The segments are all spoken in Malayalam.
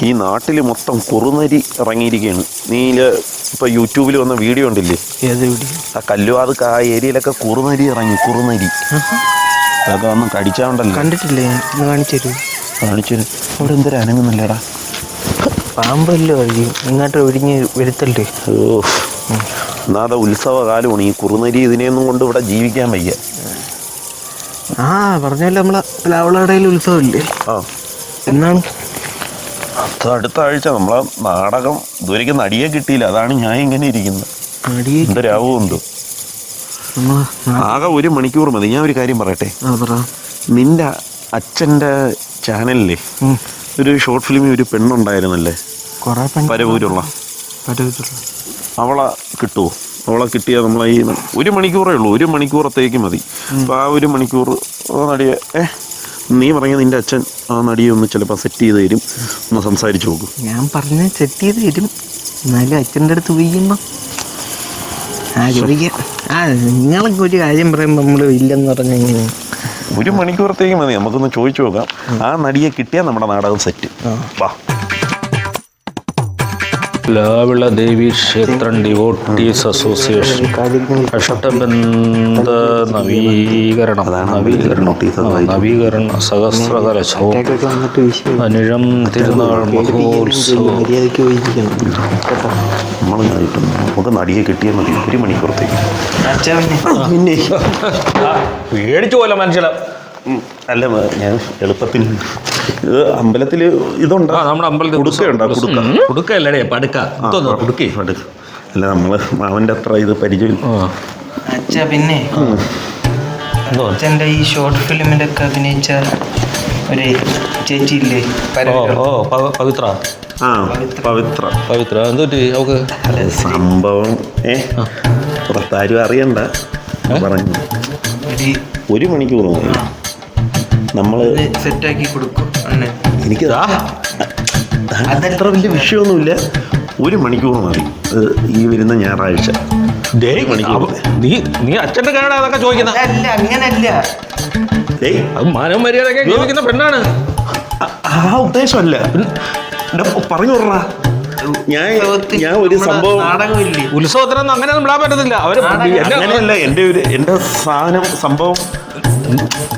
ഈ നാട്ടിൽ മൊത്തം കുറുനരി ഇറങ്ങിയിരിക്കുകയാണ്. ഇപ്പോൾ യൂട്യൂബിൽ വന്ന വീഡിയോ ഉണ്ടില്ലേ? ഏത് വീഡിയോ? ആ കല്ലുവാത് ആ ഏരിയയിലൊക്കെ കുറുനരി ഇറങ്ങി. കുറുനരി അതൊക്കെ വന്ന് കടിച്ചാണ്ടല്ലോ. കണ്ടിട്ടില്ലേ? ഒന്ന് കാണിച്ചു തരൂ. കാണിച്ചു തരും. അവിടെ എന്തൊരു അനങ്ങുന്നില്ലടാ. പാമ്പല്ലോ വഴി ഇങ്ങോട്ട് ഒഴിഞ്ഞ് വരുത്തല്ലേ. ഓ എന്നാതെ ഉത്സവകാലമാണ്. ഈ കുറുനരി ഇതിനെയൊന്നും കൊണ്ട് ഇവിടെ ജീവിക്കാൻ വയ്യ. ആ പറഞ്ഞല്ലോ നമ്മളെ പ്ലാവളടയിൽ ഉത്സവമില്ലേ? ആ എന്നാണ്? അത് അടുത്ത ആഴ്ച നമ്മളെ നാടകം ഇതുവരെയ്ക്ക് നടിയെ കിട്ടിയില്ല. അതാണ് ഞാൻ ഇങ്ങനെ ഇരിക്കുന്നത്. എന്തൊരാവോ എന്തോ. ആകെ 1 മണിക്കൂർ മതി. ഞാൻ ഒരു കാര്യം പറയട്ടെ. നിന്റെ അച്ഛൻ്റെ ചാനലിലെ ഒരു ഷോർട്ട് ഫിലിമിൽ ഒരു പെണ്ണുണ്ടായിരുന്നല്ലേ, പരവൂരുള്ള. അവളെ കിട്ടുമോ? അവളെ കിട്ടിയാൽ നമ്മളെ ഈ 1 മണിക്കൂറേ ഉള്ളൂ. 1 മണിക്കൂറത്തേക്ക് മതി. അപ്പോൾ ആ 1 മണിക്കൂർ നടിയെ നീ പറഞ്ഞ നിന്റെ അച്ഛൻ ആ നടിയെ ഒന്ന് ചിലപ്പോൾ സെറ്റ് ചെയ്ത് തരും. ഒന്ന് സംസാരിച്ച് നോക്കും. ഞാൻ പറഞ്ഞ സെറ്റ് ചെയ്ത് തരും. എന്നാലും അച്ഛൻ്റെ അടുത്ത് ഉപയോഗിക്കുമ്പോൾ ചോദിക്കാം. നിങ്ങളൊക്കെ ഒരു കാര്യം പറയുമ്പോൾ നമ്മൾ ഇല്ലെന്ന് പറഞ്ഞ എങ്ങനെ? 1 മണിക്കൂറത്തേക്ക് മതി. നമുക്കൊന്ന് ചോദിച്ചു നോക്കാം. ആ നടിയെ കിട്ടിയാൽ നമ്മുടെ നാടകം സെറ്റ്. വാ. പ്ലാവിള ദേവി ക്ഷേത്രം ഡിവോട്ടീസ് അസോസിയേഷൻ അഷ്ടബന്ധ നവീകരണ സഹസ്രകലശവും അനിഴം തിരുനാൾ മഹോത്സവം. നമുക്ക് നടിയെ കിട്ടിയാൽ മതി 1 മണിക്കൂറത്തേക്ക്. പിന്നെ പേടിച്ചു പോലെ മനുഷ്യനെ. അല്ല ഞാൻ എളുപ്പത്തിന് ഇത് അമ്പലത്തിൽ ഇതുണ്ടോ? നമ്മുടെ അമ്പലത്തിൽ കുടുക്കല്ലേ പടുക്ക. അല്ല നമ്മള് മാവന്റെ അത്ര ഇത് പരിചയം. അച്ഛാ പിന്നെ അച്ഛൻ്റെ ഈ ഷോർട്ട് ഫിലിമിലൊക്കെ അഭിനയിച്ച ഒരു ചേച്ചിയില്ലേ? പവിത്ര. പവിത്ര എന്തോറ്റി അവക്ക് സംഭവം പുറത്താരും അറിയണ്ട. പറഞ്ഞു 1 മണിക്കൂർ മതി. നമ്മള് സെറ്റാക്കി കൊടുക്കും. എനിക്ക് അതത്ര വലിയ വിഷയമൊന്നുമില്ല. 1 മണിക്കൂർ മതി. ഈ വരുന്ന ഞായറാഴ്ച. നീ അച്ഛൻ്റെ കാരണ അതൊക്കെ ചോദിക്കുന്നത്? അല്ല, അങ്ങനല്ല. മാനവ മര്യാദയൊക്കെ ജീവിക്കുന്ന പെണ്ണാണ്. ആ ഉദ്ദേശമല്ല. പറഞ്ഞു വിടറാ. ഞാൻ ഒരു സംഭവം ഉത്സവത്തിനൊന്നും അങ്ങനെയൊന്നും വിടാൻ പറ്റത്തില്ല. അങ്ങനെയല്ല. എൻ്റെ സാധനം സംഭവം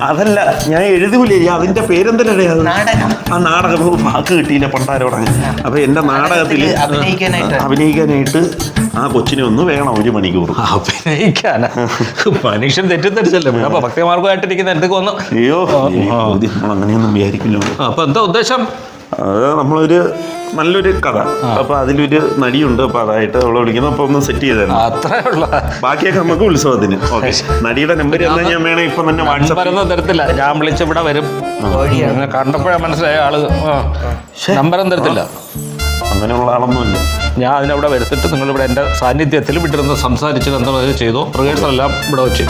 അതല്ല. ഞാൻ എഴുതൂലേ അതിന്റെ പേരെന്തല്ലേ? ആ നാടകം വാക്ക് കിട്ടിയില്ല പണ്ടാരോടെ. അപ്പൊ എന്റെ നാടകത്തിൽ അഭിനയിക്കാനായിട്ട് ആ കൊച്ചിനെ ഒന്ന് വേണം 1 മണിക്കൂർ. അഭിനയിക്കാനാ? മനുഷ്യൻ തെറ്റിദ്ധരിച്ചല്ലേ. അപ്പൊ ഭക്തിമാർഗമായിട്ടിരിക്കുന്ന എന്തൊക്കെ വന്നു. അയ്യോ നമ്മൾ അങ്ങനെയൊന്നും വിചാരിക്കില്ലോ. അപ്പൊ എന്താ ഉദ്ദേശം? അത് നമ്മളൊരു നല്ലൊരു കഥ. അപ്പൊ അതിലൊരു നടിയുണ്ട്. അപ്പൊ അതായിട്ട് അവളെ വിളിക്കുന്നു. അപ്പൊ ഒന്ന് സെറ്റ് ചെയ്ത് തരണം. അത്രേ ഉള്ള. ബാക്കിയൊക്കെ നമുക്ക് ഉത്സവത്തിന്. നടിയുടെ നമ്പർ എന്നാ ഞാൻ വേണേ ഇപ്പൊ തന്നെ വാട്സാപ്പ് തരത്തില്ല. ഞാൻ വിളിച്ചിവിടെ വരും. കണ്ടപ്പോഴാ മനസ്സിലായ ആള്. നമ്പറും തരത്തില്ല. അങ്ങനെയുള്ള ആളൊന്നുമില്ല. ഞാൻ അതിനവിടെ വരുത്തിട്ട് നിങ്ങളിവിടെ എൻ്റെ സാന്നിധ്യത്തിൽ വിട്ടിരുന്ന് സംസാരിച്ച് എന്താ ചെയ്തോ. റിഹേഴ്സൽ എല്ലാം ഇവിടെ വെച്ച്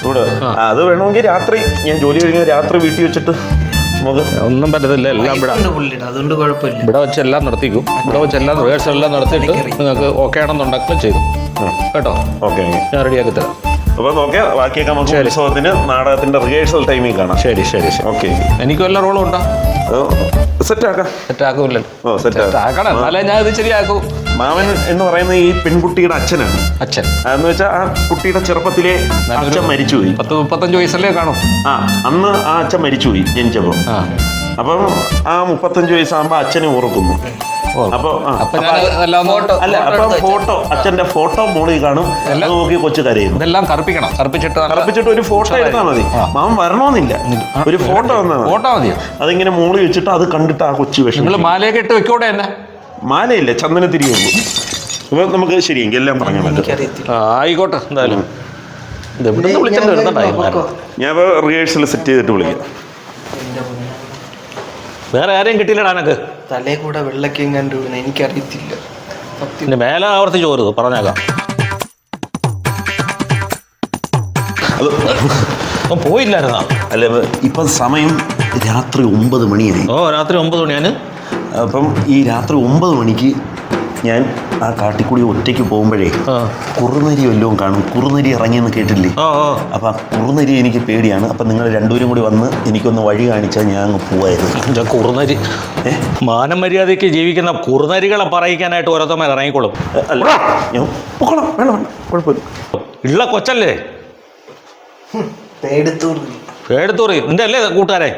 ഇവിടെ. അത് വേണമെങ്കിൽ രാത്രി ഞാൻ ജോലി കഴിഞ്ഞ് രാത്രി വീട്ടിൽ വെച്ചിട്ട് ഒന്നും പറ്റത്തില്ല. എല്ലാം ഇവിടെ അതുകൊണ്ട് കുഴപ്പമില്ല. ഇവിടെ വെച്ച് എല്ലാം നടത്തിക്കും. ഇവിടെ വെച്ച് എല്ലാം റിഹേഴ്സൽ എല്ലാം നടത്തിയിട്ട് നിങ്ങൾക്ക് ഓക്കെ ആണെന്നുണ്ടെങ്കിൽ ചെയ്തു കേട്ടോ. ഓക്കെ, ഞാൻ റെഡിയാക്കി തരാം. അപ്പോൾ നോക്കിയാൽ ബാക്കിയൊക്കെ നമുക്ക് ഉത്സവത്തിന് നാടകത്തിന്റെ റിഹേഴ്സൽ ടൈമിൽ കാണാം. ശരി ശരി ശരി. ഓക്കെ. എനിക്ക് വല്ല റോളും ഉണ്ടോ? സെറ്റാക്കൂല്ലല്ലോ. സെറ്റാക്കണം. എന്നാലേ ഞാൻ ഇത് ശരിയാക്കൂ. മാമൻ എന്ന് പറയുന്ന ഈ പെൺകുട്ടിയുടെ അച്ഛനാണ്. അച്ഛൻ എന്ന് വെച്ചാൽ ആ കുട്ടിയുടെ ചെറുപ്പത്തിലെ അച്ഛൻ മരിച്ചുപോയി. 30-35 വയസ്സല്ലേ കാണും. അന്ന് ആ അച്ഛൻ മരിച്ചുപോയി ജനിച്ചപ്പോൾ. അപ്പം ആ 35 വയസ്സാകുമ്പോ അച്ഛനെ ഓർക്കുന്നു. ഫോട്ടോ അച്ഛന്റെ ഫോട്ടോ മോളിൽ കാണും. അത് നോക്കി കൊച്ചു കരയും. ഇതെല്ലാം കറുപ്പിച്ചിട്ട് ഒരു ഫോട്ടോ എടുത്താൽ മതി. മാമൻ വരണമെന്നില്ല. ഒരു ഫോട്ടോ മതി. അതിങ്ങനെ മോളിൽ വെച്ചിട്ട് അത് കണ്ടിട്ട് ആ കൊച്ചു വിഷയം. മാലയൊക്കെ ഇട്ട് വെക്കോടെ തന്നെ. മാലയില്ല, ചന്ദനത്തിരി ഉള്ളൂ. അപ്പൊ നമുക്ക് ശരിയെങ്കിൽ എല്ലാം പറഞ്ഞു ആയിക്കോട്ടെ. എന്തായാലും ഞാൻ റിഹേഴ്സൽ സെറ്റ് ചെയ്തിട്ട് വിളിക്കാം. വേറെ ആരെയും കിട്ടിയില്ലടാ എനക്ക്. തലേ കൂടെ വെള്ളക്കും കണ്ടു. എനിക്കറിയത്തില്ല. പിന്നെ മേലെ ആവർത്തിച്ച് ചോരുത് പറഞ്ഞേക്കാം. പോയില്ലായിരുന്നാ? അല്ല ഇപ്പം സമയം രാത്രി 9 മണിയായി. രാത്രി 9 മണിയാണ്. അപ്പം ഈ രാത്രി 9 മണിക്ക് ഞാൻ ആ കാട്ടിക്കൂടി ഒറ്റയ്ക്ക് പോകുമ്പോഴേ കുറുനരി വല്ലതും കാണും. കുറുനരി ഇറങ്ങിയെന്ന് കേട്ടില്ലേ? അപ്പം ആ കുറുനരി എനിക്ക് പേടിയാണ്. അപ്പം നിങ്ങൾ രണ്ടുപേരും കൂടി വന്ന് എനിക്കൊന്ന് വഴി കാണിച്ചാൽ ഞാൻ അങ്ങ് പോവായിരുന്നു. കുറുനരി മാനം മര്യാദയ്ക്ക് ജീവിക്കുന്ന കുറുനരികളെ പറയിക്കാനായിട്ട് ഓരോരുത്തന്മാർ ഇറങ്ങിക്കോളും. അല്ല ഞാൻ പൊക്കോളാം, വേണ്ട വേണ്ട, കുഴപ്പമില്ല. ഉള്ള കൊച്ചല്ലേ പേടുത്തൂറി പേടുത്തൂറി നിന്റെ അല്ലേ കൂട്ടുകാരെ?